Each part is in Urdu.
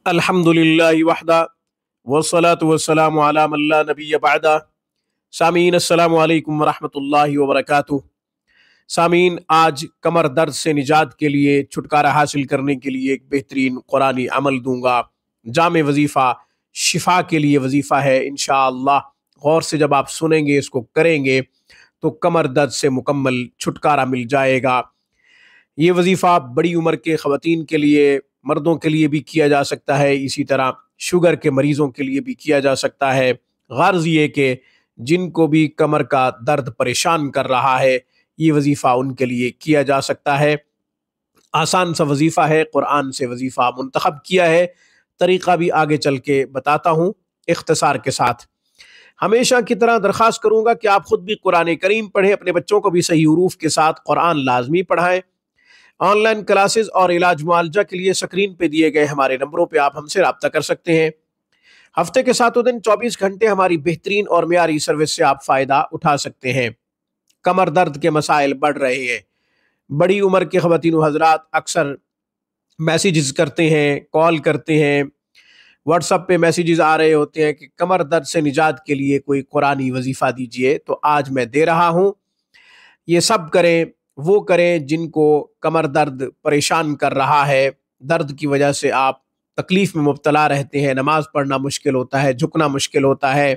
الحمدللہ وحدہ والصلاة والسلام علی من لا نبی بعدہ۔ سامعین السلام علیکم ورحمۃ اللہ وبرکاتہ۔ سامعین، آج کمر درد سے نجات کے لیے، چھٹکارا حاصل کرنے کے لیے ایک بہترین قرآنی عمل دوں گا۔ جامع وظیفہ شفا کے لیے وظیفہ ہے انشاءاللہ۔ غور سے جب آپ سنیں گے، اس کو کریں گے تو کمر درد سے مکمل چھٹکارا مل جائے گا۔ یہ وظیفہ بڑی عمر کے خواتین کے لیے، مردوں کے لیے بھی کیا جا سکتا ہے، اسی طرح شوگر کے مریضوں کے لیے بھی کیا جا سکتا ہے۔ غرض یہ کہ جن کو بھی کمر کا درد پریشان کر رہا ہے، یہ وظیفہ ان کے لیے کیا جا سکتا ہے۔ آسان سا وظیفہ ہے، قرآن سے وظیفہ منتخب کیا ہے۔ طریقہ بھی آگے چل کے بتاتا ہوں اختصار کے ساتھ۔ ہمیشہ کی طرح درخواست کروں گا کہ آپ خود بھی قرآن کریم پڑھیں، اپنے بچوں کو بھی صحیح حروف کے ساتھ قرآن لازمی پڑھائیں۔ آن لائن کلاسز اور علاج معالجہ کے لیے سکرین پہ دیے گئے ہمارے نمبروں پہ آپ ہم سے رابطہ کر سکتے ہیں۔ ہفتے کے 7 دن 24 گھنٹے ہماری بہترین اور معیاری سروس سے آپ فائدہ اٹھا سکتے ہیں۔ کمر درد کے مسائل بڑھ رہے ہیں۔ بڑی عمر کے خواتین و حضرات اکثر میسیجز کرتے ہیں، کال کرتے ہیں، واٹس ایپ پہ میسیجز آ رہے ہوتے ہیں کہ کمر درد سے نجات کے لیے کوئی قرآنی وظیفہ دیجئے، تو آج میں دے رہا ہوں۔ یہ سب کریں، وہ کریں جن کو کمر درد پریشان کر رہا ہے، درد کی وجہ سے آپ تکلیف میں مبتلا رہتے ہیں، نماز پڑھنا مشکل ہوتا ہے، جھکنا مشکل ہوتا ہے۔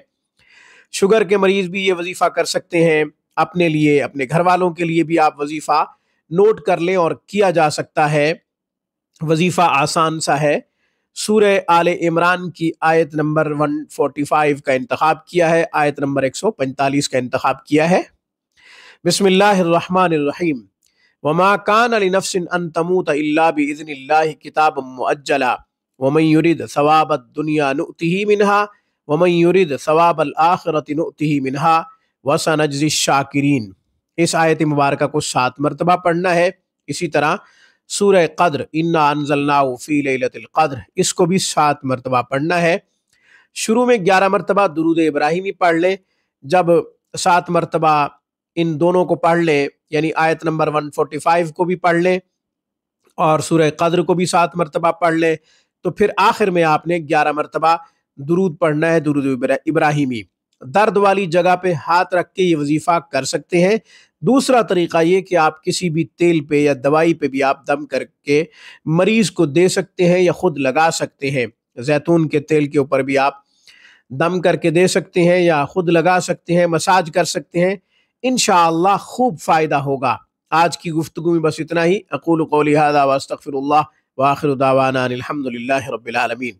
شوگر کے مریض بھی یہ وظیفہ کر سکتے ہیں۔ اپنے لیے، اپنے گھر والوں کے لیے بھی آپ وظیفہ نوٹ کر لیں اور کیا جا سکتا ہے۔ وظیفہ آسان سا ہے۔ سورہ آل عمران کی آیت نمبر 145 کا انتخاب کیا ہے، آیت نمبر 145 کا انتخاب کیا ہے۔ بسم اللہ الرحمن الرحیم۔ وما کان لنفس ان تموت الا باذن اللہ کتابا مؤجلا ومن یرد ثواب الدنیا نؤتہ منہا ومن یرد ثواب الآخرۃ نؤتہ منہا وسنجزی الشاکرین۔ اس آیت مبارکہ کو 7 مرتبہ پڑھنا ہے۔ اسی طرح سورہ قدر، انا انزلناہ فی لیلۃ القدر، اس کو بھی 7 مرتبہ پڑھنا ہے۔ شروع میں 11 مرتبہ درود ابراہیمی پڑھ لیں۔ جب 7 مرتبہ ان دونوں کو پڑھ لیں، یعنی آیت نمبر 145 کو بھی پڑھ لیں اور سورہ قدر کو بھی 7 مرتبہ پڑھ لیں، تو پھر آخر میں آپ نے 11 مرتبہ درود پڑھنا ہے، درود ابراہیمی۔ درد والی جگہ پہ ہاتھ رکھ کے یہ وظیفہ کر سکتے ہیں۔ دوسرا طریقہ یہ کہ آپ کسی بھی تیل پہ یا دوائی پہ بھی آپ دم کر کے مریض کو دے سکتے ہیں یا خود لگا سکتے ہیں۔ زیتون کے تیل کے اوپر بھی آپ دم کر کے دے سکتے ہیں یا خود لگا سکتے ہیں، مساج کر سکتے ہیں، انشاءاللہ خوب فائدہ ہوگا۔ آج کی گفتگو میں بس اتنا ہی۔ اقول قولی ھذا واستغفر اللہ وآخر دعوانا ان الحمد للہ رب العالمین۔